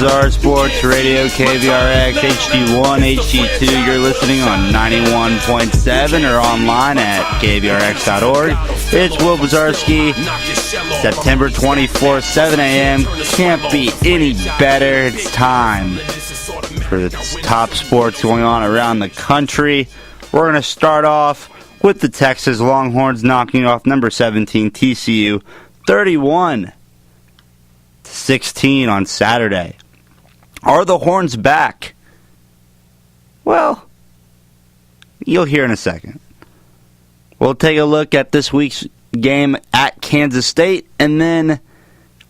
Bazar Sports Radio, KVRX, HD1, HD2. You're listening on 91.7 or online at KVRX.org. It's Will Bazarsky, September 24th, 7 a.m. Can't be any better. It's time for the top sports going on around the country. We're going to start off with the Texas Longhorns knocking off number 17 TCU 31-16 on Saturday. Are the Horns back? Well, you'll hear in a second. We'll take a look at this week's game at Kansas State, and then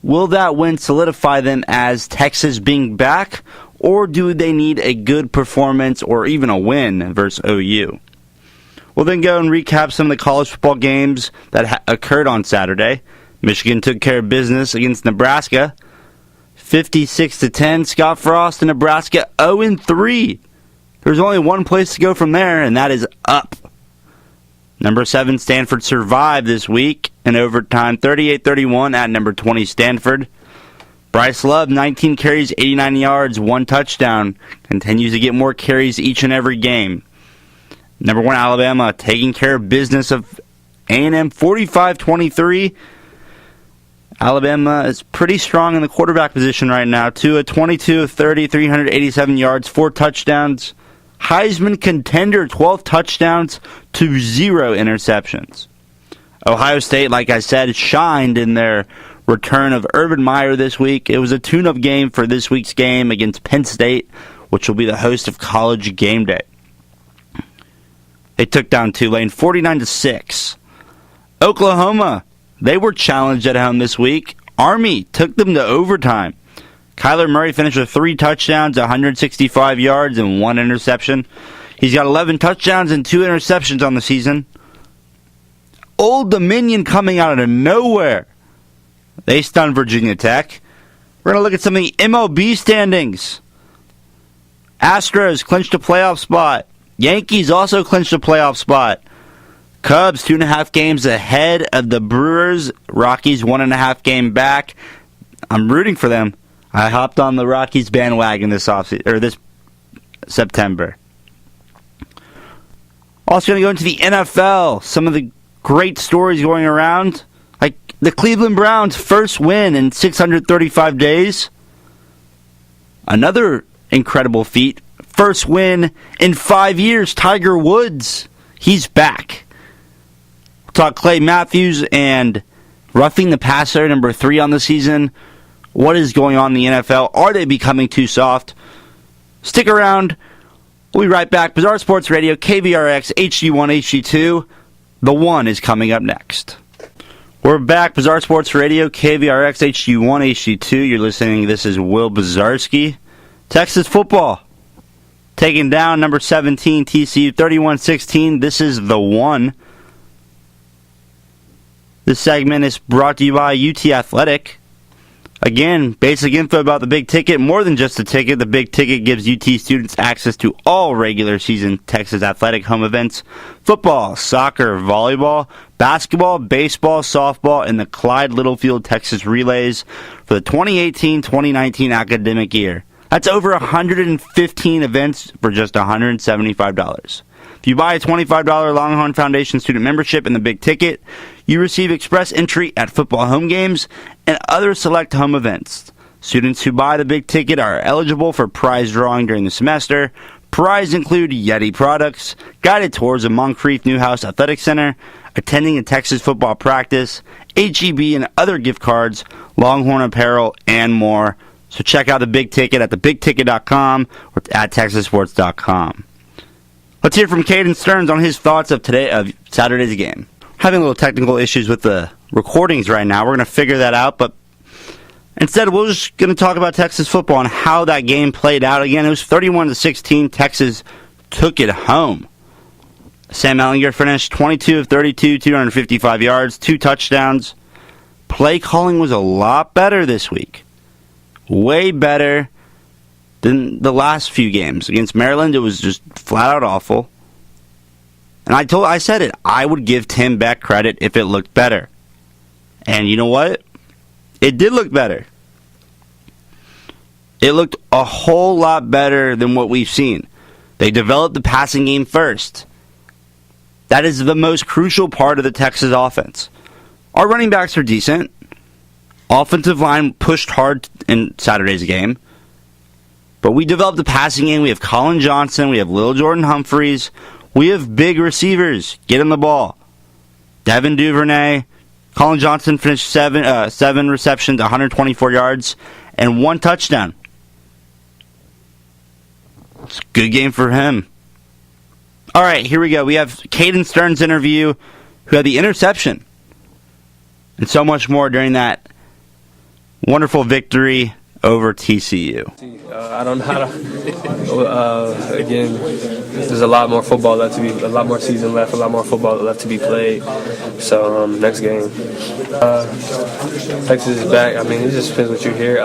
will that win solidify them as Texas being back, or do they need a good performance or even a win versus OU? We'll then go and recap some of the college football games that occurred on Saturday. Michigan took care of business against Nebraska, 56-10. Scott Frost and Nebraska 0-3. There's only one place to go from there, and that is up. Number 7 Stanford survived this week in overtime, 38-31 at number 20 Stanford. Bryce Love, 19 carries, 89 yards, 1 touchdown. Continues to get more carries each and every game. Number 1 Alabama taking care of business of A&M, 45-23. Alabama is pretty strong in the quarterback position right now. Tua, 22 of 30, 387 yards, 4 touchdowns. Heisman contender, 12 touchdowns to 0 interceptions. Ohio State, like I said, shined in their return of Urban Meyer this week. It was a tune-up game for this week's game against Penn State, which will be the host of College Game Day. They took down Tulane 49-6. Oklahoma, they were challenged at home this week. Army took them to overtime. Kyler Murray finished with 3 touchdowns, 165 yards, and 1 interception. He's got 11 touchdowns and 2 interceptions on the season. Old Dominion coming out of nowhere. They stunned Virginia Tech. We're going to look at some of the MLB standings. Astros clinched a playoff spot. Yankees also clinched a playoff spot. Cubs 2.5 games ahead of the Brewers. Rockies 1.5 game back. I'm rooting for them. I hopped on the Rockies bandwagon this September. Also going to go into the NFL. Some of the great stories going around, like the Cleveland Browns' first win in 635 days. Another incredible feat. First win in 5 years, Tiger Woods. He's back. We'll talk Clay Matthews and roughing the passer, number 3 on the season. What is going on in the NFL? Are they becoming too soft? Stick around. We'll be right back. Bazar Sports Radio, KVRX, HD1, HD2. The One is coming up next. We're back. Bazar Sports Radio, KVRX, HD1, HD2. You're listening. This is Will Bazarsky. Texas football taking down number 17 TCU 31-16. This is The One. This segment is brought to you by UT Athletic. Again, basic info about the Big Ticket. More than just a ticket, the Big Ticket gives UT students access to all regular season Texas Athletic home events: football, soccer, volleyball, basketball, baseball, softball, and the Clyde Littlefield Texas Relays for the 2018-2019 academic year. That's over 115 events for just $175. If you buy a $25 Longhorn Foundation student membership in the Big Ticket, you receive express entry at football home games and other select home events. Students who buy the Big Ticket are eligible for prize drawing during the semester. Prizes include Yeti products, guided tours of Moncrief Newhouse Athletic Center, attending a Texas football practice, HEB and other gift cards, Longhorn apparel, and more. So check out the Big Ticket at thebigticket.com or at texassports.com. Let's hear from Caden Stearns on his thoughts of Saturday's game. Having a little technical issues with the recordings right now. We're going to figure that out, but instead we're just going to talk about Texas football and how that game played out. Again, it was 31-16. Texas took it home. Sam Ehlinger finished 22 of 32, 255 yards, 2 touchdowns. Play calling was a lot better this week. Way better than the last few games. Against Maryland, it was just flat out awful. And I said it, I would give Tim Beck credit if it looked better. And you know what? It did look better. It looked a whole lot better than what we've seen. They developed the passing game first. That is the most crucial part of the Texas offense. Our running backs are decent. Offensive line pushed hard in Saturday's game. But we developed the passing game. We have Colin Johnson. We have Lil Jordan Humphreys. We have big receivers. Get him the ball. Devin Duvernay. Colin Johnson finished seven receptions, 124 yards, and 1 touchdown. It's a good game for him. All right, here we go. We have Caden Stern's interview, who had the interception, and so much more during that wonderful victory over TCU. I don't know how to. Again, there's a lot more football left to be, a lot more season left, a lot more football left to be played. So next game, Texas is back. I mean, it just depends what you hear.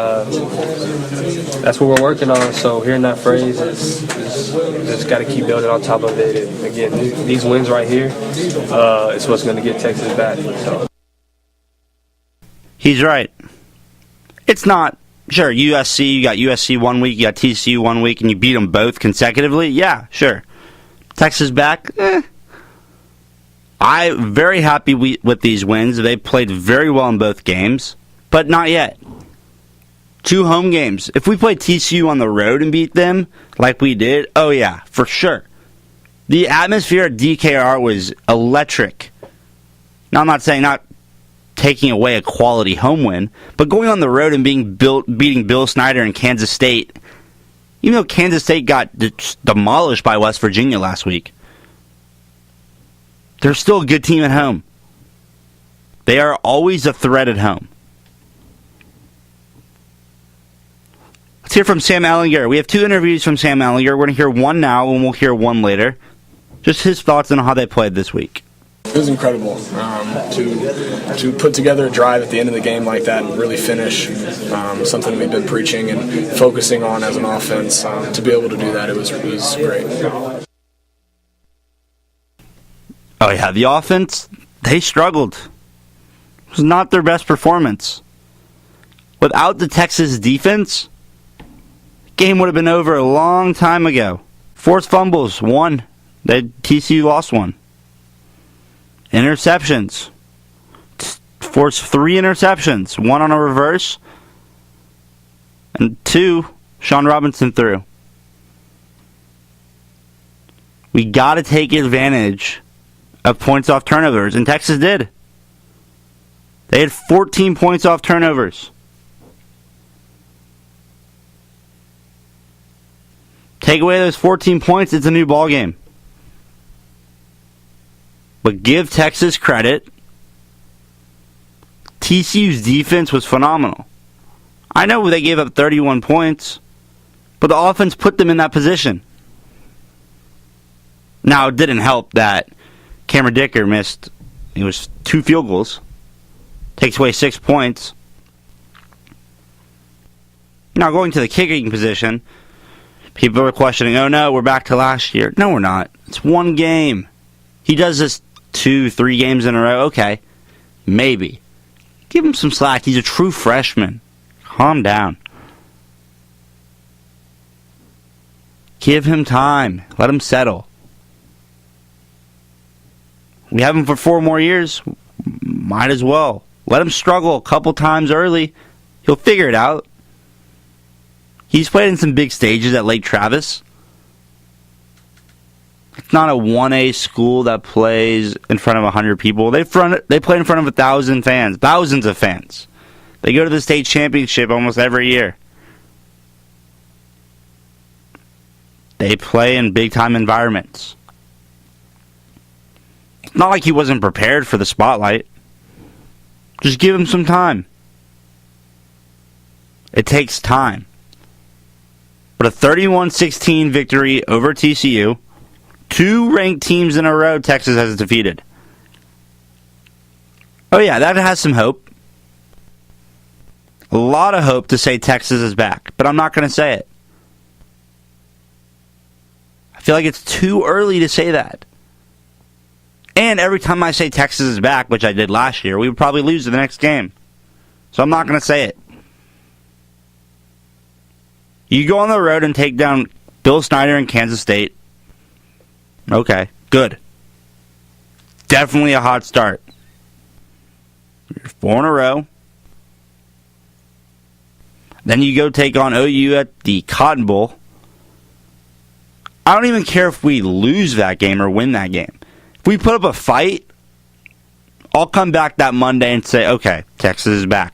That's what we're working on. So hearing that phrase, just got to keep building on top of it. And again, these wins right here, is what's going to get Texas back. So. He's right. It's not. Sure, USC, you got USC 1 week, you got TCU 1 week, and you beat them both consecutively? Yeah, sure. Texas back? I'm very happy with these wins. They played very well in both games, but not yet. 2 home games. If we played TCU on the road and beat them, like we did, oh yeah, for sure. The atmosphere at DKR was electric. Now, I'm not saying not taking away a quality home win, but going on the road and beating Bill Snyder and Kansas State, even though Kansas State got demolished by West Virginia last week, they're still a good team at home. They are always a threat at home. Let's hear from Sam Ehlinger. We have 2 interviews from Sam Ehlinger. We're going to hear one now, and we'll hear one later. Just his thoughts on how they played this week. It was incredible to put together a drive at the end of the game like that and really finish something we've been preaching and focusing on as an offense. To be able to do that, it was great. Oh yeah, the offense, they struggled. It was not their best performance. Without the Texas defense, the game would have been over a long time ago. Forced fumbles, 1. TCU lost 1. Interceptions. Forced 3 interceptions. 1 on a reverse. And 2, Sean Robinson threw. We got to take advantage of points off turnovers, and Texas did. They had 14 points off turnovers. Take away those 14 points, it's a new ball game. But give Texas credit. TCU's defense was phenomenal. I know they gave up 31 points, but the offense put them in that position. Now, it didn't help that Cameron Dicker missed, it was 2 field goals. Takes away 6 points. Now, going to the kicking position, people are questioning, oh no, we're back to last year. No, we're not. It's 1 game. He does this 2-3 games in a row, okay, maybe. Give him some slack. He's a true freshman. Calm down. Give him time. Let him settle. We have him for 4 more years. Might as well. Let him struggle a couple times early. He'll figure it out. He's played in some big stages at Lake Travis. It's not a 1A school that plays in front of 100 people. They play in front of 1,000 fans, thousands of fans. They go to the state championship almost every year. They play in big-time environments. It's not like he wasn't prepared for the spotlight. Just give him some time. It takes time. But a 31-16 victory over TCU, 2 ranked teams in a row Texas has defeated. Oh yeah, that has some hope. A lot of hope to say Texas is back, but I'm not going to say it. I feel like it's too early to say that. And every time I say Texas is back, which I did last year, we would probably lose the next game. So I'm not going to say it. You go on the road and take down Bill Snyder in Kansas State. Okay, good. Definitely a hot start. You're 4 in a row. Then you go take on OU at the Cotton Bowl. I don't even care if we lose that game or win that game. If we put up a fight, I'll come back that Monday and say, okay, Texas is back.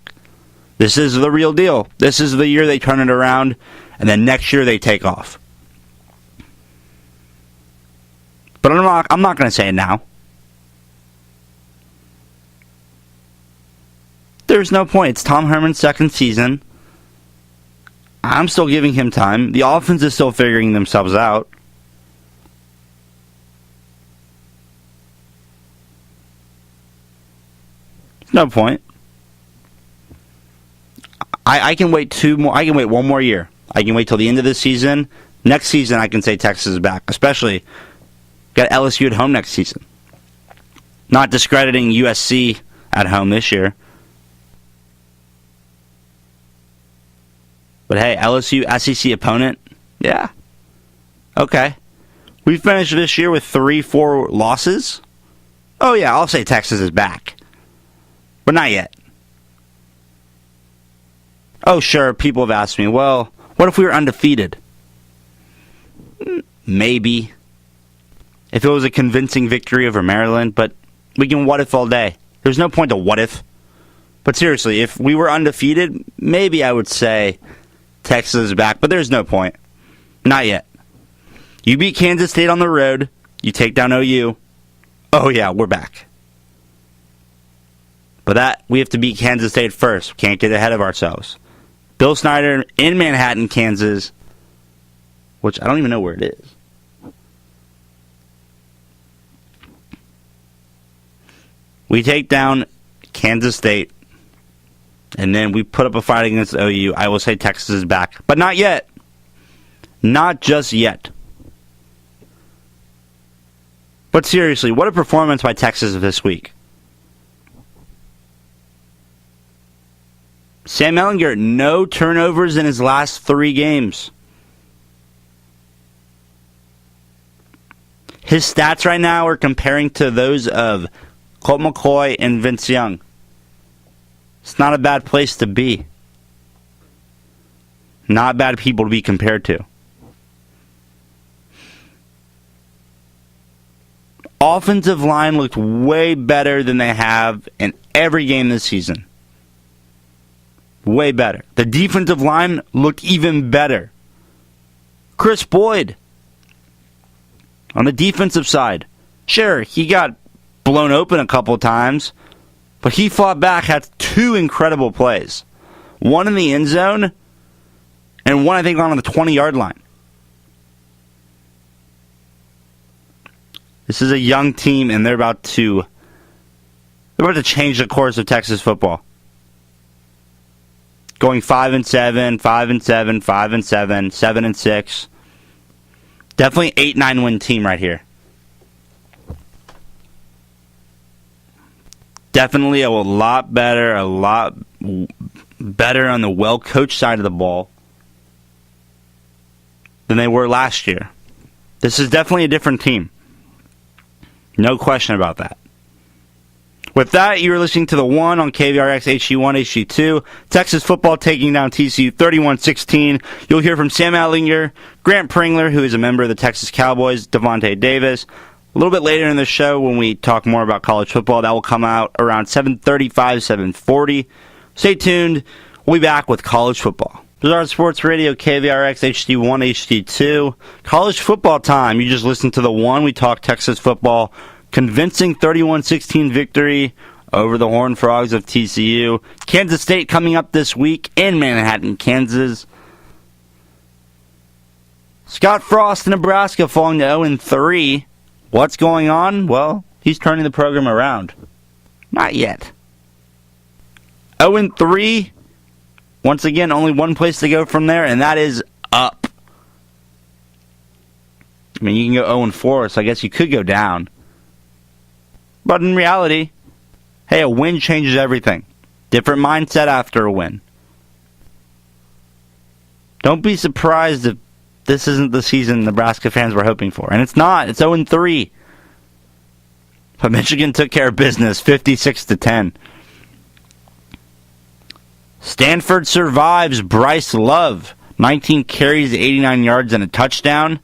This is the real deal. This is the year they turn it around, and then next year they take off. But I'm not going to say it now. There's no point. It's Tom Herman's second season. I'm still giving him time. The offense is still figuring themselves out. No point. I can wait 2 more. I can wait 1 more year. I can wait till the end of the season. Next season, I can say Texas is back. Especially, got LSU at home next season. Not discrediting USC at home this year. But hey, LSU SEC opponent, yeah. Okay. We finished this year with 3-4 losses. Oh yeah, I'll say Texas is back. But not yet. Oh, sure, people have asked me, well, what if we were undefeated? Maybe. If it was a convincing victory over Maryland, but we can what if all day. There's no point to what if. But seriously, if we were undefeated, maybe I would say Texas is back, but there's no point. Not yet. You beat Kansas State on the road, you take down OU. Oh yeah, we're back. But that, we have to beat Kansas State first. We can't get ahead of ourselves. Bill Snyder in Manhattan, Kansas, which I don't even know where it is. We take down Kansas State, and then we put up a fight against OU. I will say Texas is back, but not yet. Not just yet. But seriously, what a performance by Texas this week. Sam Ehlinger, no turnovers in his last 3 games. His stats right now are comparing to those of Colt McCoy and Vince Young. It's not a bad place to be. Not bad people to be compared to. Offensive line looked way better than they have in every game this season. Way better. The defensive line looked even better. Chris Boyd, on the defensive side, sure, he got blown open a couple times, but he fought back, had 2 incredible plays. One in the end zone, and one, I think, on the 20-yard line. This is a young team, and they're about to change the course of Texas football. Going 5-7, 5-7, 5-7, 7-6. Definitely 8-9 win team right here. Definitely a lot better on the well-coached side of the ball than they were last year. This is definitely a different team. No question about that. With that, you're listening to The One on KVRX HD1, HD2. Texas football taking down TCU 31-16. You'll hear from Sam Ehlinger, Grant Pringler, who is a member of the Texas Cowboys, Devontae Davis. A little bit later in the show, when we talk more about college football, that will come out around 7:35, 7:40. Stay tuned. We'll be back with college football. Bazar Sports Radio, KVRX HD1, HD2. College football time. You just listened to The One. We talk Texas football. Convincing 31-16 victory over the Horned Frogs of TCU. Kansas State coming up this week in Manhattan, Kansas. Scott Frost in Nebraska falling to 0-3. What's going on? Well, he's turning the program around. Not yet. 0-3. Once again, only one place to go from there, and that is up. I mean, you can go 0-4, so I guess you could go down. But in reality, hey, a win changes everything. Different mindset after a win. Don't be surprised if this isn't the season Nebraska fans were hoping for. And it's not. It's 0-3. But Michigan took care of business, 56-10. Stanford survives. Bryce Love, 19 carries, 89 yards, and a touchdown.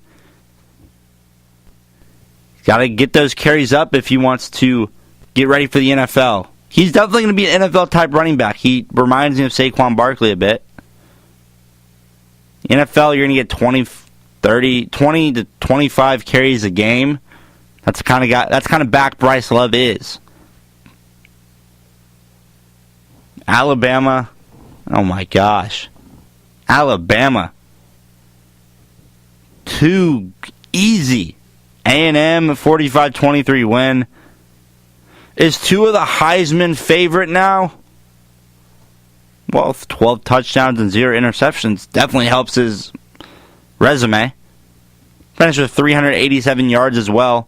Got to get those carries up if he wants to get ready for the NFL. He's definitely going to be an NFL-type running back. He reminds me of Saquon Barkley a bit. NFL, you're going to get 20 to 25 carries a game. That's the kind of guy. That's kind of back Bryce Love is. Alabama. Oh my gosh. Alabama. Too easy. A&M 45-23 win. Is Tua the Heisman favorite now? Well, 12 touchdowns and 0 interceptions definitely helps his resume. Finished with 387 yards as well.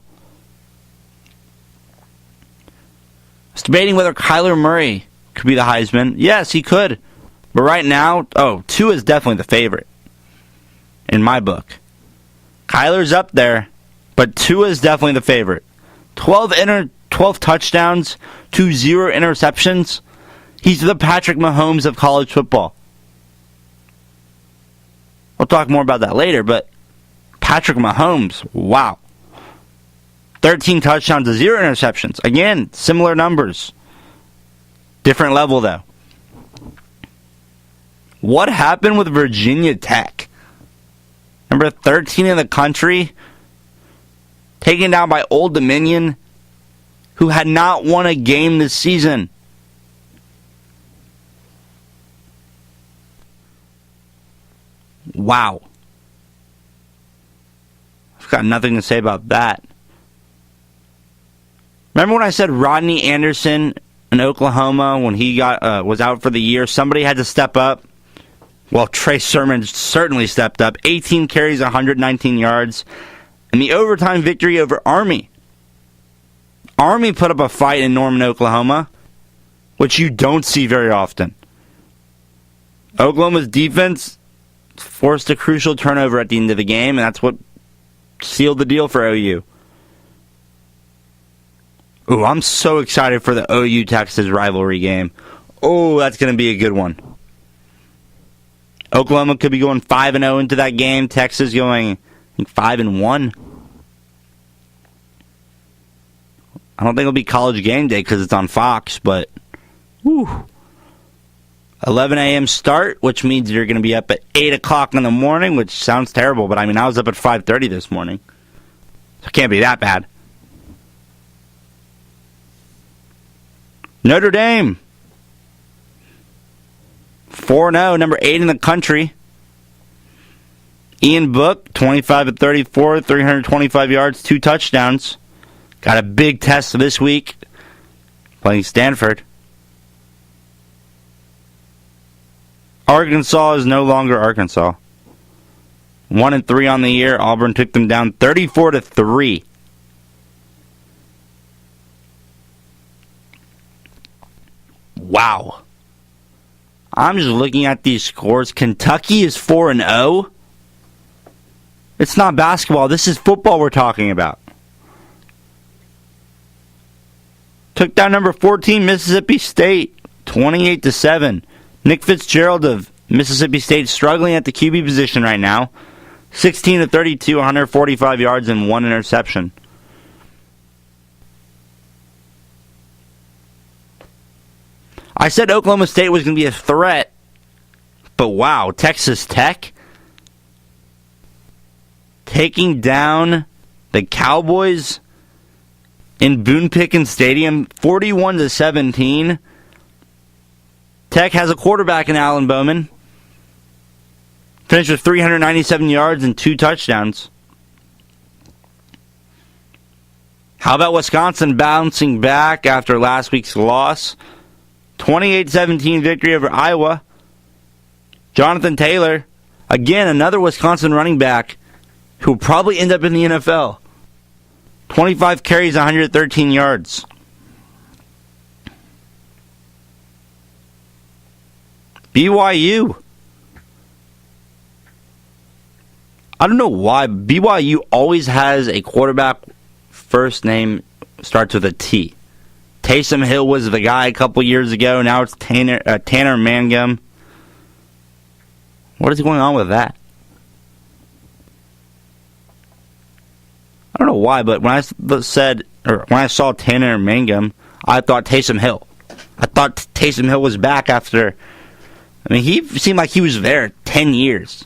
I was debating whether Kyler Murray could be the Heisman. Yes, he could. But right now, Tua is definitely the favorite in my book. Kyler's up there, but Tua is definitely the favorite. 12 touchdowns to 0 interceptions. He's the Patrick Mahomes of college football. We'll talk more about that later, but Patrick Mahomes, wow. 13 touchdowns to 0 interceptions. Again, similar numbers. Different level, though. What happened with Virginia Tech? Number 13 in the country, taken down by Old Dominion, who had not won a game this season. Wow. I've got nothing to say about that. Remember when I said Rodney Anderson in Oklahoma, when he was out for the year, somebody had to step up? Well, Trey Sermon certainly stepped up. 18 carries, 119 yards. And the overtime victory over Army. Army put up a fight in Norman, Oklahoma, which you don't see very often. Oklahoma's defense forced a crucial turnover at the end of the game, and that's what sealed the deal for OU. Ooh, I'm so excited for the OU-Texas rivalry game. Oh, that's going to be a good one. Oklahoma could be going 5-0 into that game. Texas going, I think, 5-1. I don't think it'll be College Game Day because it's on Fox, but whew. 11 a.m. start, which means you're going to be up at 8 o'clock in the morning, which sounds terrible, but I mean, I was up at 5:30 this morning. So it can't be that bad. Notre Dame. 4-0, number 8 in the country. Ian Book, 25-34, 325 yards, 2 touchdowns. Got a big test this week, playing Stanford. Arkansas is no longer Arkansas. 1-3 on the year. Auburn took them down 34-3. Wow. I'm just looking at these scores. Kentucky is 4-0. It's not basketball. This is football we're talking about. Took down number 14, Mississippi State, 28-7. Nick Fitzgerald of Mississippi State struggling at the QB position right now. 16-32, 145 yards and 1 interception. I said Oklahoma State was going to be a threat, but wow, Texas Tech taking down the Cowboys in Boone Pickens Stadium, 41-17. Tech has a quarterback in Alan Bowman. Finished with 397 yards and 2 touchdowns. How about Wisconsin bouncing back after last week's loss? 28-17 victory over Iowa. Jonathan Taylor, again, another Wisconsin running back who will probably end up in the NFL. 25 carries, 113 yards. BYU. I don't know why BYU always has a quarterback first name starts with a T. Taysom Hill was the guy a couple years ago. Now it's Tanner Mangum. What is going on with that? I don't know why, but when I saw Tanner Mangum, I thought Taysom Hill. I thought Taysom Hill was back after. I mean, he seemed like he was there 10 years.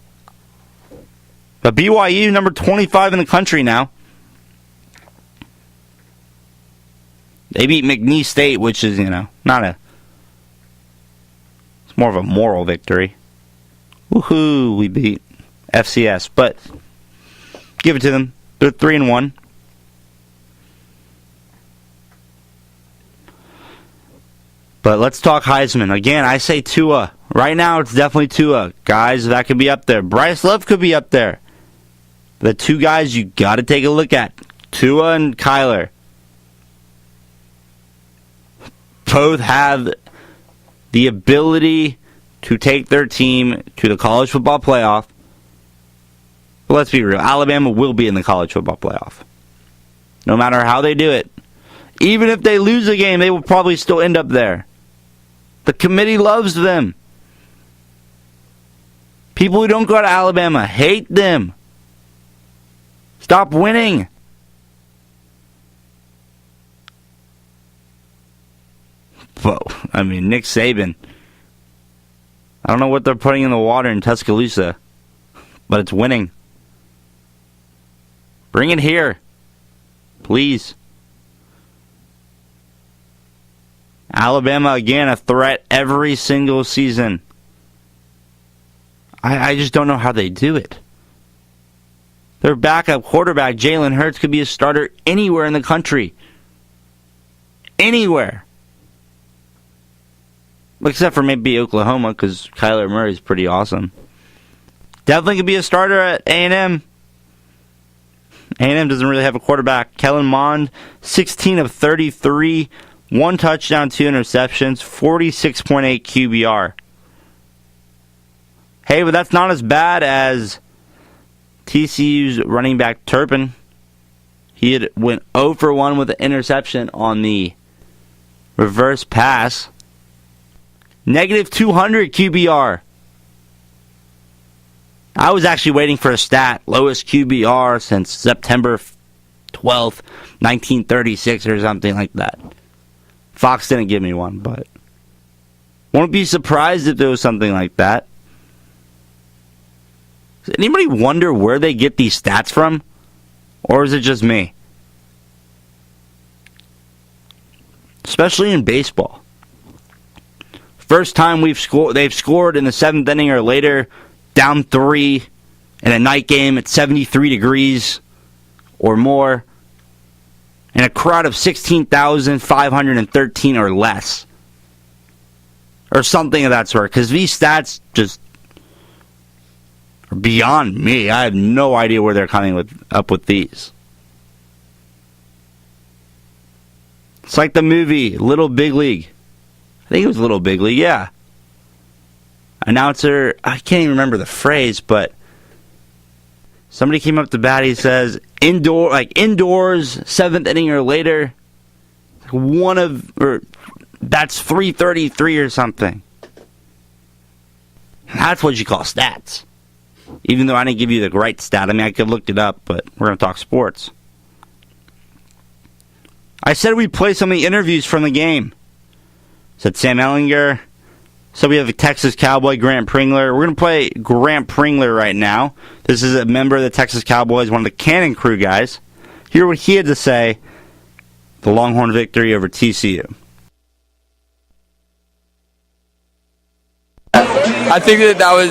But BYU, number 25 in the country now. They beat McNeese State, which is, not a... It's more of a moral victory. Woohoo, we beat FCS. But give it to them. They're 3-1. But let's talk Heisman. Again, I say Tua. Right now, it's definitely Tua. Guys, that could be up there. Bryce Love could be up there. The two guys you got to take a look at. Tua and Kyler. Both have the ability to take their team to the college football playoff. But let's be real. Alabama will be in the college football playoff. No matter how they do it. Even if they lose a game, they will probably still end up there. The committee loves them. People who don't go to Alabama hate them. Stop winning. Whoa. I mean, Nick Saban. I don't know what they're putting in the water in Tuscaloosa, but it's winning. Bring it here. Please. Alabama, again, a threat every single season. I just don't know how they do it. Their backup quarterback, Jalen Hurts, could be a starter anywhere in the country. Anywhere. Except for maybe Oklahoma, because Kyler Murray is pretty awesome. Definitely could be a starter at A&M. A&M doesn't really have a quarterback. Kellen Mond, 16 of 33, 1 touchdown, 2 interceptions, 46.8 QBR. Hey, but that's not as bad as TCU's running back Turpin. He had went 0 for 1 with an interception on the reverse pass. Negative 200 QBR. I was actually waiting for a stat. Lowest QBR since September 12th, 1936 or something like that. Fox didn't give me one, but won't be surprised if there was something like that. Does anybody wonder where they get these stats from? Or is it just me? Especially in baseball. First time they've scored in the 7th inning or later, down 3 in a night game at 73 degrees or more, in a crowd of 16,513 or less. Or something of that sort. Because these stats just are beyond me. I have no idea where they're coming up with these. It's like the movie Little Big League. I think it was Little Big League, yeah. Announcer, I can't even remember the phrase, but somebody came up to bat. He says, indoors, 7th inning or later, that's 333 or something. That's what you call stats. Even though I didn't give you the right stat. I mean, I could look it up, but we're going to talk sports. I said we'd play some of the interviews from the game. Said Sam Ellinger. So we have a Texas Cowboy, Grant Pringler. We're going to play Grant Pringler right now. This is a member of the Texas Cowboys, one of the Cannon Crew guys. Hear what he had to say. The Longhorn victory over TCU. I think that was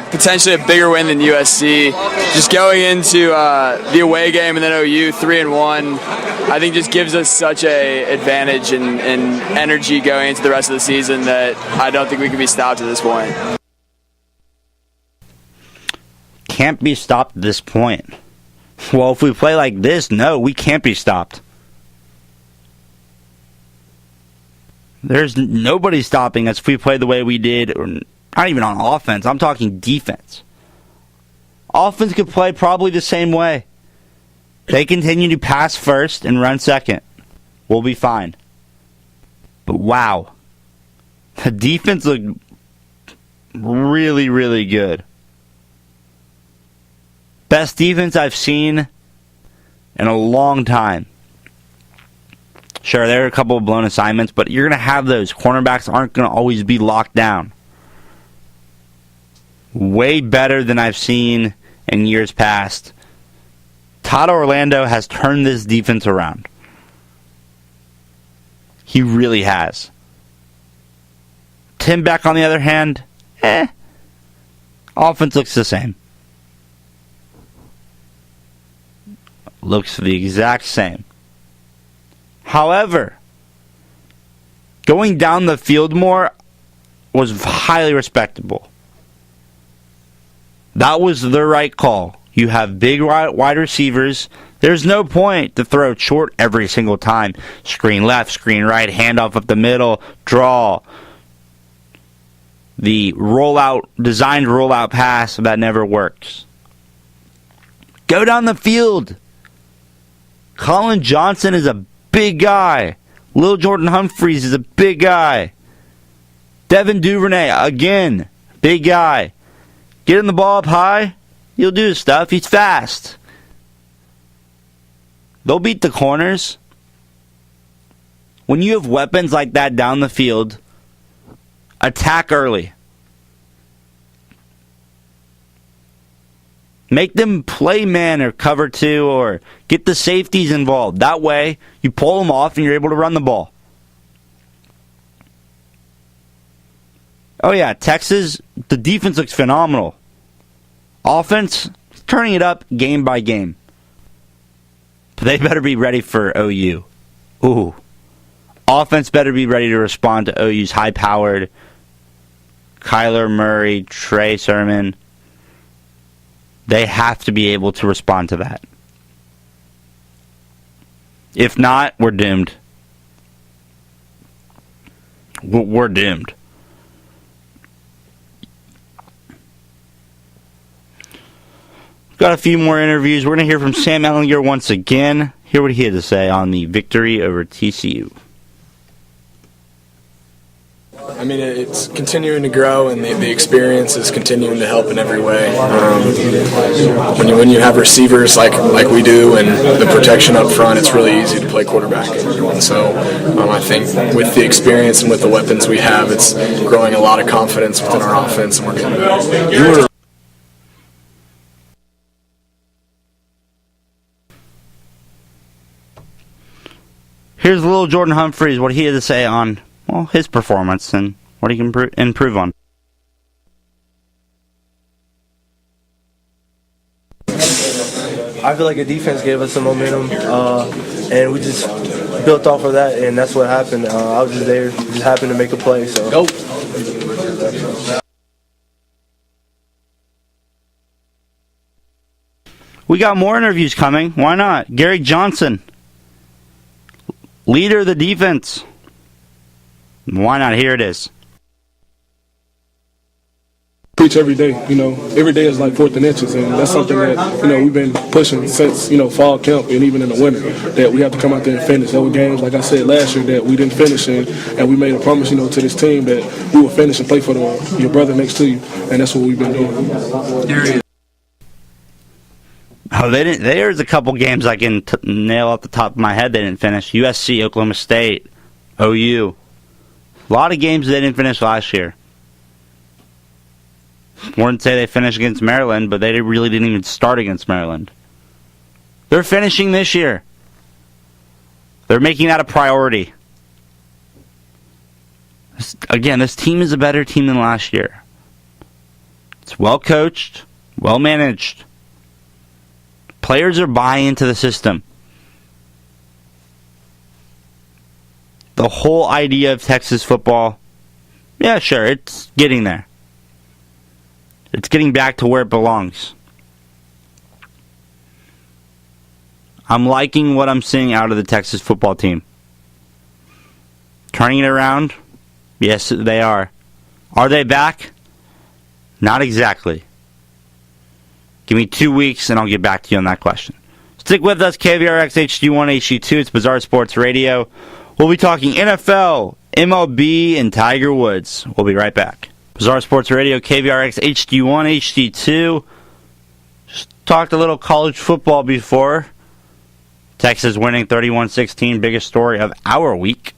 potentially a bigger win than USC. Just going into the away game and then OU 3-1, I think just gives us such a advantage and energy going into the rest of the season that I don't think we can be stopped at this point. Can't be stopped at this point. Well, if we play like this, no, we can't be stopped. There's nobody stopping us if we play the way we did, or not even on offense. I'm talking defense. Offense could play probably the same way. They continue to pass first and run second. We'll be fine. But wow. The defense looked really, really good. Best defense I've seen in a long time. Sure, there are a couple of blown assignments, but you're going to have those. Cornerbacks aren't going to always be locked down. Way better than I've seen in years past. Todd Orlando has turned this defense around. He really has. Tim Beck, on the other hand, offense looks the same. Looks the exact same. However, going down the field more was highly respectable. That was the right call. You have big wide receivers. There's no point to throw it short every single time. Screen left, screen right, handoff up the middle, draw. The designed rollout pass, that never works. Go down the field. Colin Johnson is a big guy. Lil Jordan Humphreys is a big guy. Devin Duvernay, again, big guy. Get him the ball up high, he'll do his stuff. He's fast. They'll beat the corners. When you have weapons like that down the field, attack early. Make them play man or cover two or get the safeties involved. That way, you pull them off and you're able to run the ball. Oh yeah, Texas, the defense looks phenomenal. Offense, turning it up game by game. But they better be ready for OU. Ooh. Offense better be ready to respond to OU's high-powered Kyler Murray, Trey Sermon. They have to be able to respond to that. If not, we're doomed. We're doomed. Got a few more interviews. We're going to hear from Sam Ehlinger once again. Hear what he had to say on the victory over TCU. I mean, it's continuing to grow, and the experience is continuing to help in every way. When you have receivers like we do, and the protection up front, it's really easy to play quarterback. And so I think with the experience and with the weapons we have, it's growing a lot of confidence within our offense, and we're getting better. Here's Lil Jordan Humphreys, what he had to say on his performance and what he can improve on. I feel like the defense gave us some momentum, and we just built off of that, and that's what happened. I was just there, just happened to make a play. So go. We got more interviews coming. Why not? Gary Johnson, leader of the defense. Why not? Here it is. Preach every day, every day is like 4th and inches, and that's something that, we've been pushing since, fall camp and even in the winter, that we have to come out there and finish. There were games, like I said last year, that we didn't finish in, and we made a promise, to this team that we would finish and play for your brother next to you, and that's what we've been doing. There he is. Oh, they didn't. There's a couple games I can nail off the top of my head they didn't finish. USC, Oklahoma State, OU. A lot of games they didn't finish last year. Wouldn't say they finished against Maryland, but they really didn't even start against Maryland. They're finishing this year. They're making that a priority. Again, this team is a better team than last year. It's well coached, well managed. Players are buying into the system. The whole idea of Texas football, yeah, sure, it's getting there. It's getting back to where it belongs. I'm liking what I'm seeing out of the Texas football team. Turning it around? Yes, they are. Are they back? Not exactly. Give me 2 weeks, and I'll get back to you on that question. Stick with us, KVRX HD1, HD2. It's Bazar Sports Radio. We'll be talking NFL, MLB, and Tiger Woods. We'll be right back. Bazar Sports Radio, KVRX HD1, HD2. Just talked a little college football before. Texas winning 31-16, biggest story of our week.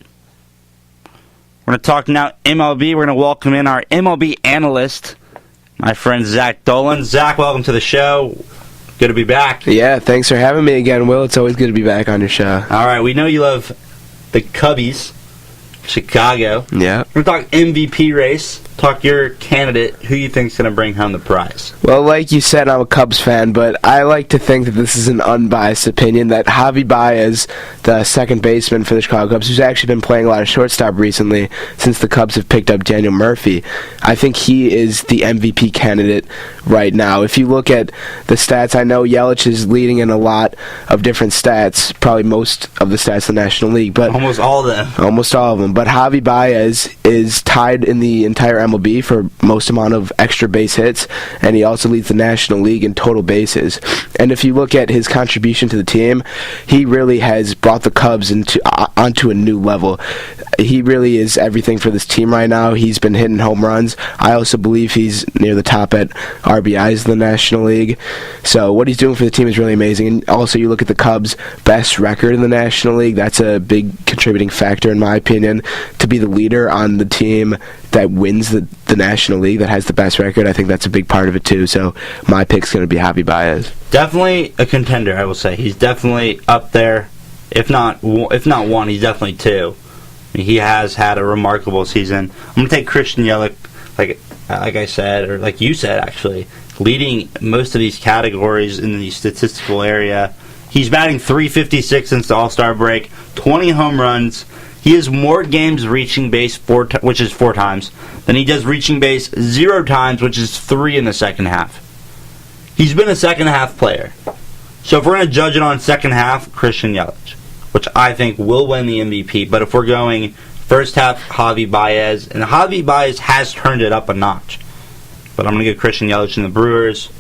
We're going to talk now MLB. We're going to welcome in our MLB analyst, my friend Zach Dolins. Zach, welcome to the show. Good to be back. Yeah, thanks for having me again, Will. It's always good to be back on your show. All right, we know you love the Cubbies, Chicago. Yeah. We're going to talk MVP race. Talk your candidate, who you think's going to bring home the prize. Well, like you said, I'm a Cubs fan, but I like to think that this is an unbiased opinion, that Javi Baez, the second baseman for the Chicago Cubs, who's actually been playing a lot of shortstop recently since the Cubs have picked up Daniel Murphy, I think he is the MVP candidate right now. If you look at the stats, I know Yelich is leading in a lot of different stats, probably most of the stats in the National League, but Almost all of them. Almost all of them. But Javi Baez is tied in the entire MLB for most amount of extra base hits, and he also leads the National League in total bases. And if you look at his contribution to the team, he really has brought the Cubs onto a new level. He really is everything for this team right now. He's been hitting home runs. I also believe he's near the top at RBIs in the National League. So what he's doing for the team is really amazing. And also you look at the Cubs' best record in the National League. That's a big contributing factor, in my opinion, to be the leader on the team that wins the National League, that has the best record. I think that's a big part of it too. So my pick's going to be Javi Baez. Definitely a contender, I will say. He's definitely up there. If not one, he's definitely two. He has had a remarkable season. I'm going to take Christian Yelich, like I said, or like you said, actually, leading most of these categories in the statistical area. He's batting .356 since the All-Star break, 20 home runs. He has more games reaching base, which is 4 times, than he does reaching base 0 times, which is 3 in the second half. He's been a second-half player. So if we're going to judge it on second half, Christian Yelich, which I think will win the MVP. But if we're going first half, Javi Baez, and Javi Baez has turned it up a notch. But I'm going to give Christian Yelich and the Brewers.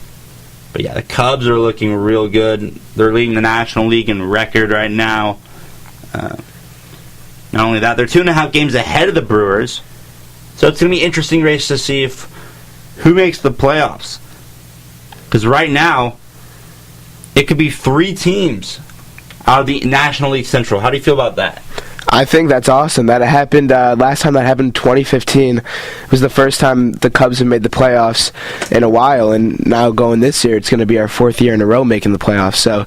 But yeah, the Cubs are looking real good. They're leading the National League in record right now. Not only that, they're 2.5 games ahead of the Brewers. So it's going to be an interesting race to see who makes the playoffs. Because right now, it could be 3 teams out of the National League Central. How do you feel about that? I think that's awesome. That happened last time that happened in 2015. It was the first time the Cubs have made the playoffs in a while, and now going this year, it's going to be our 4th year in a row making the playoffs. So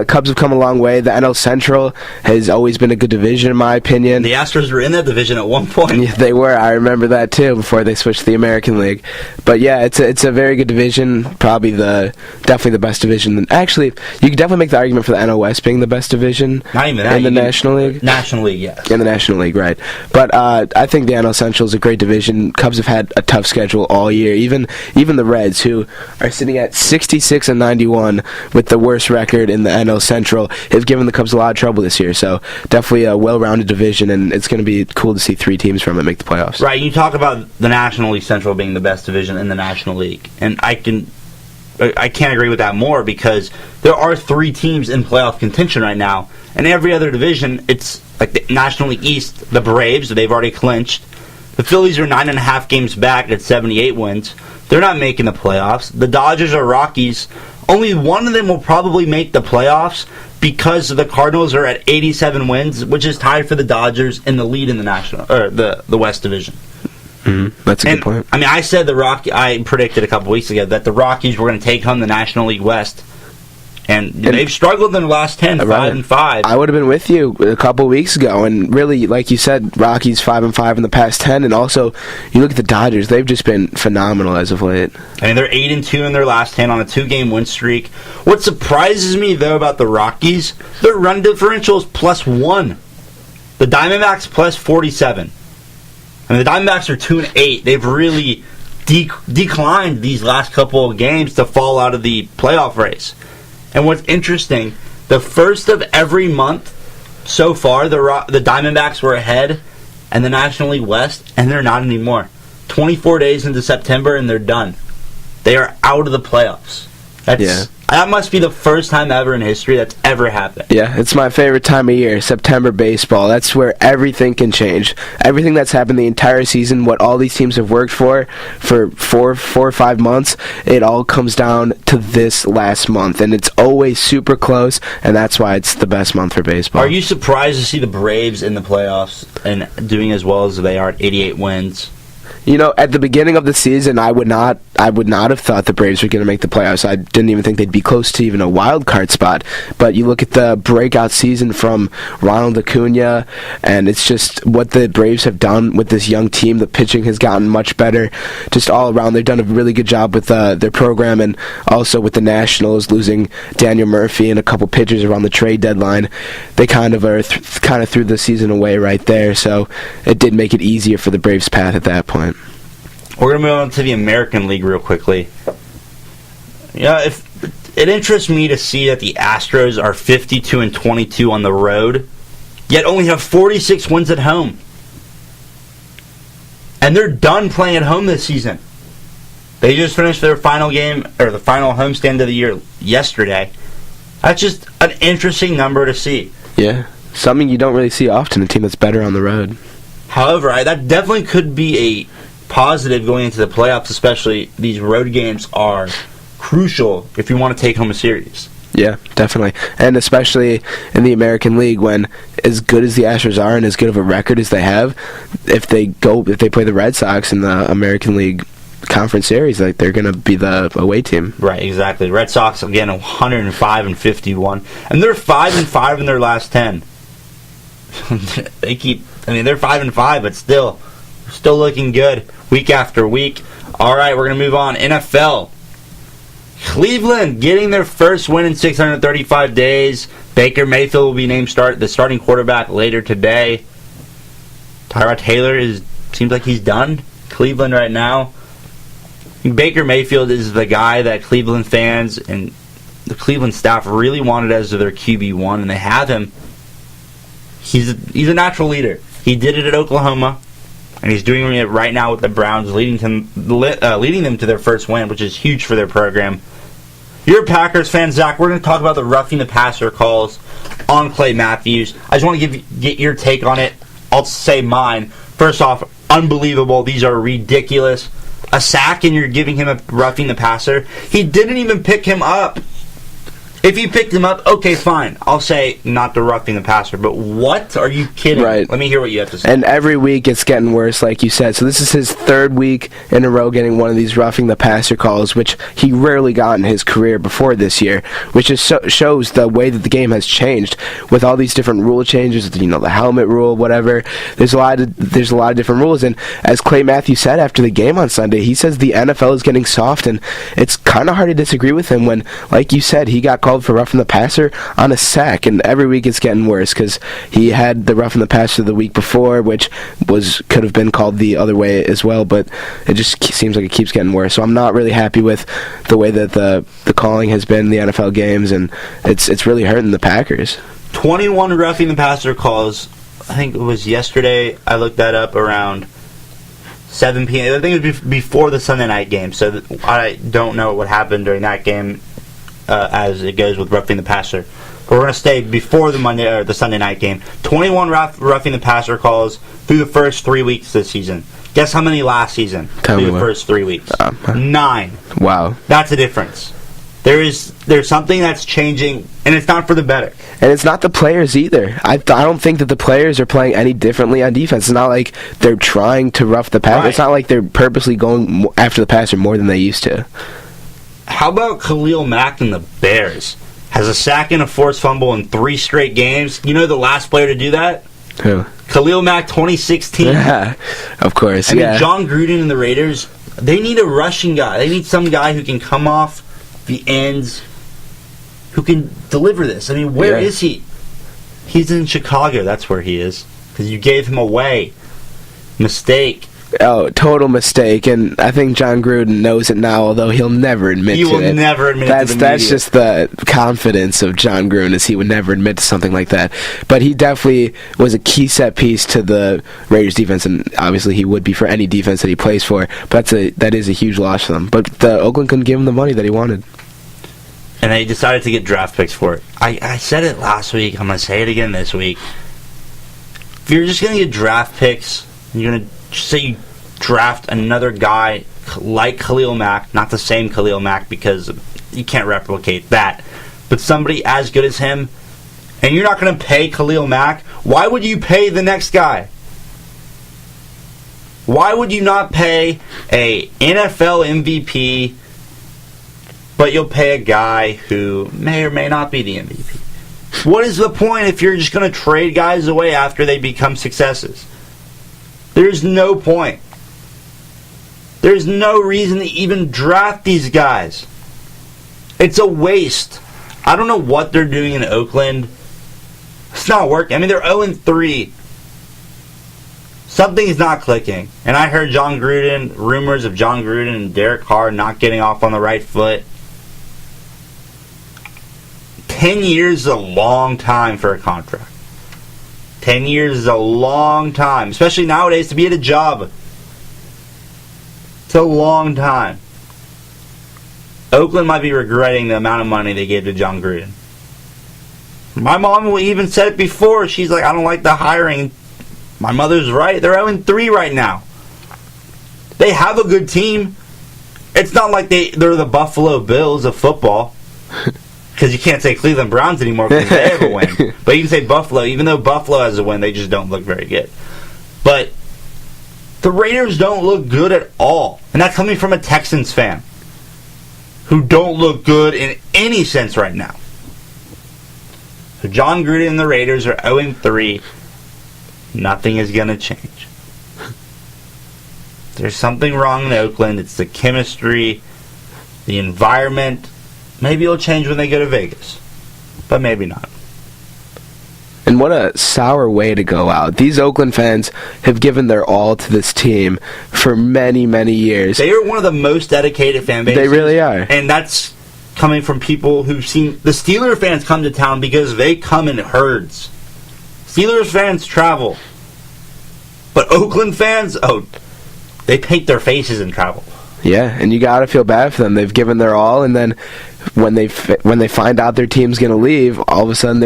Cubs have come a long way. The NL Central has always been a good division, in my opinion. The Astros were in that division at one point. Yeah, they were. I remember that too before they switched to the American League. But yeah, it's a very good division. Probably definitely the best division. Actually, you could definitely make the argument for the NL West being the best division. Not even that. In the National League. National League, yes. In the National League, right. But I think the NL Central is a great division. Cubs have had a tough schedule all year. Even the Reds, who are sitting at 66-91 with the worst record in the NL Central, have given the Cubs a lot of trouble this year. So definitely a well-rounded division, and it's going to be cool to see 3 teams from it make the playoffs. Right, you talk about the National League Central being the best division in the National League, and I can't agree with that more, because there are 3 teams in playoff contention right now. And every other division, it's like the National League East, the Braves, they've already clinched. The Phillies are 9.5 games back at 78 wins. They're not making the playoffs. The Dodgers or Rockies, only one of them will probably make the playoffs, because the Cardinals are at 87 wins, which is tied for the Dodgers in the lead in the the West Division. Mm-hmm. That's a good point. I mean, I predicted a couple weeks ago that the Rockies were going to take home the National League West. And they've struggled in the last 10, 5-5. I would have been with you a couple weeks ago, and really, like you said, Rockies 5-5 in the past 10, and also you look at the Dodgers; they've just been phenomenal as of late. I mean, they're 8-2 in their last 10 on a 2-game win streak. What surprises me though about the Rockies, their run differential is +1. The Diamondbacks +47. I mean, the Diamondbacks are 2-8. They've really declined these last couple of games to fall out of the playoff race. And what's interesting, the first of every month so far, the Diamondbacks were ahead in the National League West, and they're not anymore. 24 days into September, and they're done. They are out of the playoffs. That must be the first time ever in history that's ever happened. Yeah, it's my favorite time of year, September baseball. That's where everything can change. Everything that's happened the entire season, what all these teams have worked for 4 or 5 months, it all comes down to this last month. And it's always super close, and that's why it's the best month for baseball. Are you surprised to see the Braves in the playoffs and doing as well as they are at 88 wins? You know, at the beginning of the season, I would not have thought the Braves were going to make the playoffs. I didn't even think they'd be close to even a wild card spot. But you look at the breakout season from Ronald Acuna, and it's just what the Braves have done with this young team. The pitching has gotten much better, just all around. They've done a really good job with their program, and also with the Nationals losing Daniel Murphy and a couple pitchers around the trade deadline. They kind of threw the season away right there. So it did make it easier for the Braves' path at that point. We're going to move on to the American League real quickly. If it interests me to see that the Astros are 52-22 on the road, yet only have 46 wins at home. And they're done playing at home this season. They just finished their final game, or the final homestand of the year, yesterday. That's just an interesting number to see. Yeah, something you don't really see often, a team that's better on the road. However, that definitely could be a positive going into the playoffs, especially these road games are crucial if you want to take home a series. Yeah, definitely. And especially in the American League, when as good as the Astros are and as good of a record as they have, if they play the Red Sox in the American League Conference Series, like, they're going to be the away team. Right, exactly. Red Sox, again, 105-51. And they're 5-5 in their last 10. They're 5-5, but still looking good week after week. All right, we're going to move on. NFL. Cleveland getting their first win in 635 days. Baker Mayfield will be named the starting quarterback later today. Tyrod Taylor seems like he's done. Cleveland right now. Baker Mayfield is the guy that Cleveland fans and the Cleveland staff really wanted as their QB1, and they have him. He's a natural leader. He did it at Oklahoma, and he's doing it right now with the Browns, leading them to their first win, which is huge for their program. You're a Packers fan, Zach. We're going to talk about the roughing the passer calls on Clay Matthews. I just want to get your take on it. I'll say mine. First off, unbelievable. These are ridiculous. A sack and you're giving him a roughing the passer. He didn't even pick him up. If you picked him up, okay, fine. I'll say not the roughing the passer. But what? Are you kidding? Right. Let me hear what you have to say. And every week it's getting worse, like you said. So this is his third week in a row getting one of these roughing the passer calls, which he rarely got in his career before this year, which just shows the way that the game has changed with all these different rule changes. The helmet rule, whatever. There's a lot of different rules. And as Clay Matthews said after the game on Sunday, he says the NFL is getting soft, and it's kind of hard to disagree with him when, like you said, he got called for roughing the passer on a sack, and every week it's getting worse because he had the roughing the passer the week before, which could have been called the other way as well, but it just seems like it keeps getting worse. So I'm not really happy with the way that the calling has been in the NFL games, and it's really hurting the Packers. 21 roughing the passer calls. I think it was yesterday. I looked that up around 7 p.m. I think it was before the Sunday night game, so I don't know what happened during that game. As it goes with roughing the passer. But we're going to stay before the Sunday night game. 21 roughing the passer calls through the first 3 weeks this season. Guess how many last season through the first 3 weeks? 9. Wow. That's a difference. There's something that's changing, and it's not for the better. And it's not the players either. I don't think that the players are playing any differently on defense. It's not like they're trying to rough the passer. Right. It's not like they're purposely going after the passer more than they used to. How about Khalil Mack and the Bears? Has a sack and a forced fumble in 3 straight games. You know the last player to do that? Who? Khalil Mack, 2016. Yeah, of course. I mean, John Gruden and the Raiders, they need a rushing guy. They need some guy who can come off the ends, who can deliver this. I mean, where is he? He's in Chicago. That's where he is. Because you gave him away. Mistake. Oh, total mistake, and I think John Gruden knows it now, although he'll never admit to it. He will never admit it to the media. That's just the confidence of John Gruden, is he would never admit to something like that. But he definitely was a key set piece to the Raiders' defense, and obviously he would be for any defense that he plays for, but that is a huge loss for them. But Oakland couldn't give him the money that he wanted. And they decided to get draft picks for it. I said it last week. I'm going to say it again this week. If you're just going to get draft picks, and you're going to say you draft another guy like Khalil Mack, not the same Khalil Mack because you can't replicate that, but somebody as good as him, and you're not going to pay Khalil Mack, why would you pay the next guy? Why would you not pay a NFL MVP, but you'll pay a guy who may or may not be the MVP? What is the point if you're just going to trade guys away after they become successes? There's no point. There's no reason to even draft these guys. It's a waste. I don't know what they're doing in Oakland. It's not working. I mean, they're 0-3. Something's not clicking. And I heard rumors of John Gruden and Derek Carr not getting off on the right foot. 10 years is a long time for a contract. 10 years is a long time, especially nowadays, to be at a job. It's a long time. Oakland might be regretting the amount of money they gave to John Gruden. My mom even said it before. She's like, I don't like the hiring. My mother's right. They're 0-3 right now. They have a good team. It's not like they're the Buffalo Bills of football. Because you can't say Cleveland Browns anymore because they have a win. But you can say Buffalo. Even though Buffalo has a win, they just don't look very good. But the Raiders don't look good at all. And that's coming from a Texans fan who don't look good in any sense right now. So John Gruden and the Raiders are 0-3. Nothing is going to change. There's something wrong in Oakland. It's the chemistry, the environment. Maybe it'll change when they go to Vegas. But maybe not. And what a sour way to go out. These Oakland fans have given their all to this team for many, many years. They are one of the most dedicated fan bases. They really are. And that's coming from people who've seen... The Steelers fans come to town because they come in herds. Steelers fans travel. But Oakland fans, they paint their faces and travel. Yeah, and you got to feel bad for them. They've given their all, and then when they find out their team's going to leave, all of a sudden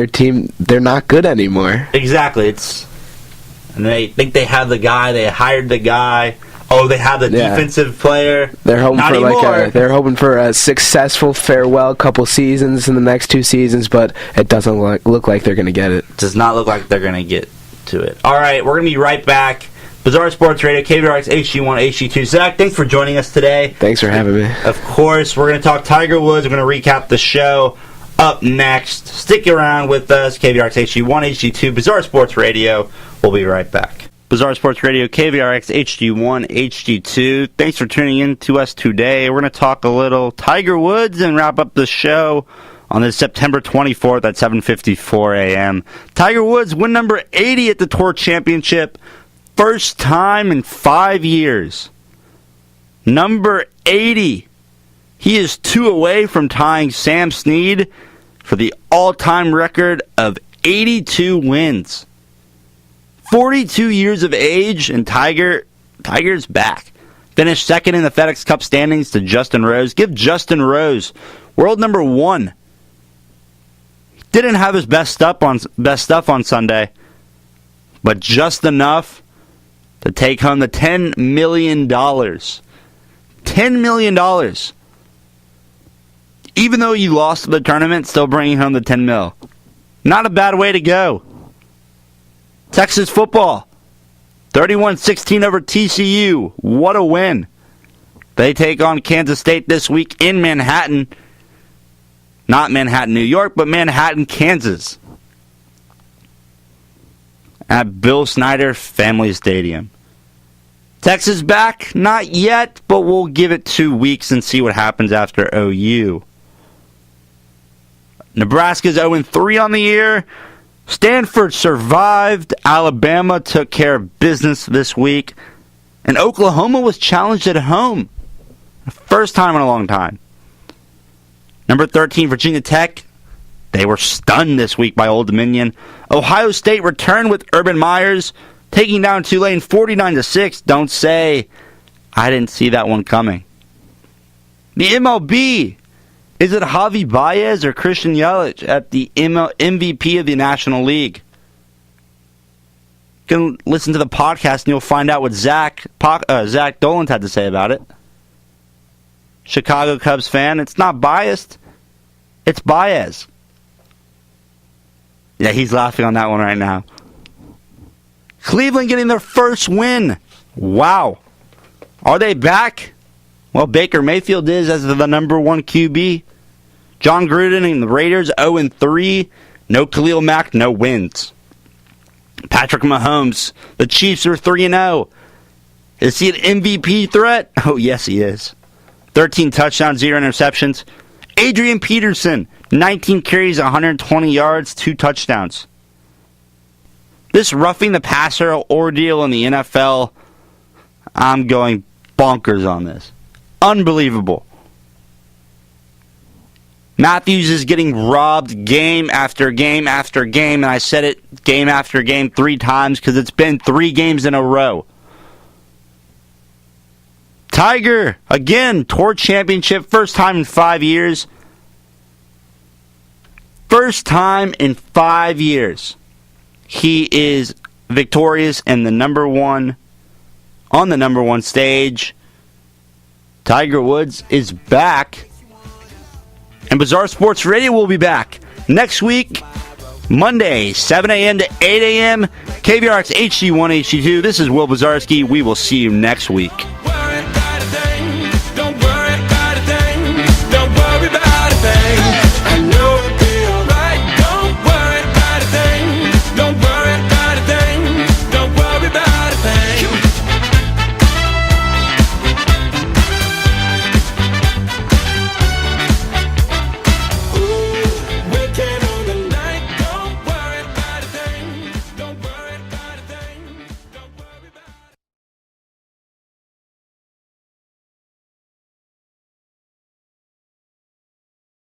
they're not good anymore. Exactly. And they think they have the guy. They hired the guy. Oh, they have the defensive player. They're hoping for a successful farewell couple seasons in the next 2 seasons, but it doesn't look like they're going to get it. Does not look like they're going to get to it. All right, we're going to be right back. Bazar Sports Radio, KVRX HD1, HD2. Zach, thanks for joining us today. Thanks for having me. Of course, we're going to talk Tiger Woods. We're going to recap the show up next. Stick around with us, KVRX HD1, HD2, Bazar Sports Radio. We'll be right back. Bazar Sports Radio, KVRX HD1, HD2. Thanks for tuning in to us today. We're going to talk a little Tiger Woods and wrap up the show on this September 24th at 7:54 a.m. Tiger Woods win number 80 at the Tour Championship. First time in 5 years. Number 80. He is 2 away from tying Sam Snead for the all-time record of 82 wins. 42 years of age, and Tiger's back. Finished second in the FedEx Cup standings to Justin Rose. Give Justin Rose world number 1. Didn't have his best stuff on Sunday, but just enough to take home the $10 million. $10 million. Even though you lost the tournament, still bringing home the $10 million. Not a bad way to go. Texas football, 31-16 over TCU. What a win. They take on Kansas State this week in Manhattan. Not Manhattan, New York, but Manhattan, Kansas. At Bill Snyder Family Stadium. Texas back? Not yet, but we'll give it 2 weeks and see what happens after OU. Nebraska's 0-3 on the year. Stanford survived. Alabama took care of business this week. And Oklahoma was challenged at home. First time in a long time. Number 13, Virginia Tech. They were stunned this week by Old Dominion. Ohio State returned with Urban Myers, taking down Tulane 49-6. Don't say I didn't see that one coming. The MLB. Is it Javi Baez or Christian Yelich at the MVP of the National League? You can listen to the podcast and you'll find out what Zach Dolins had to say about it. Chicago Cubs fan, it's not biased. It's Baez. Yeah, he's laughing on that one right now. Cleveland getting their first win. Wow. Are they back? Well, Baker Mayfield is as the number 1 QB. John Gruden and the Raiders 0-3. No Khalil Mack, no wins. Patrick Mahomes, the Chiefs are 3-0. Is he an MVP threat? Oh, yes, he is. 13 touchdowns, 0 interceptions. Adrian Peterson, 19 carries, 120 yards, 2 touchdowns. This roughing the passer ordeal in the NFL, I'm going bonkers on this. Unbelievable. Matthews is getting robbed game after game after game, and I said it game after game 3 times because it's been 3 games in a row. Tiger, again, Tour Championship, first time in 5 years. First time in 5 years. He is victorious and on the number 1 stage. Tiger Woods is back. And Bazar Sports Radio will be back next week, Monday, 7 a.m. to 8 a.m. KVRX HD1, HD2. This is Will Bazarsky. We will see you next week.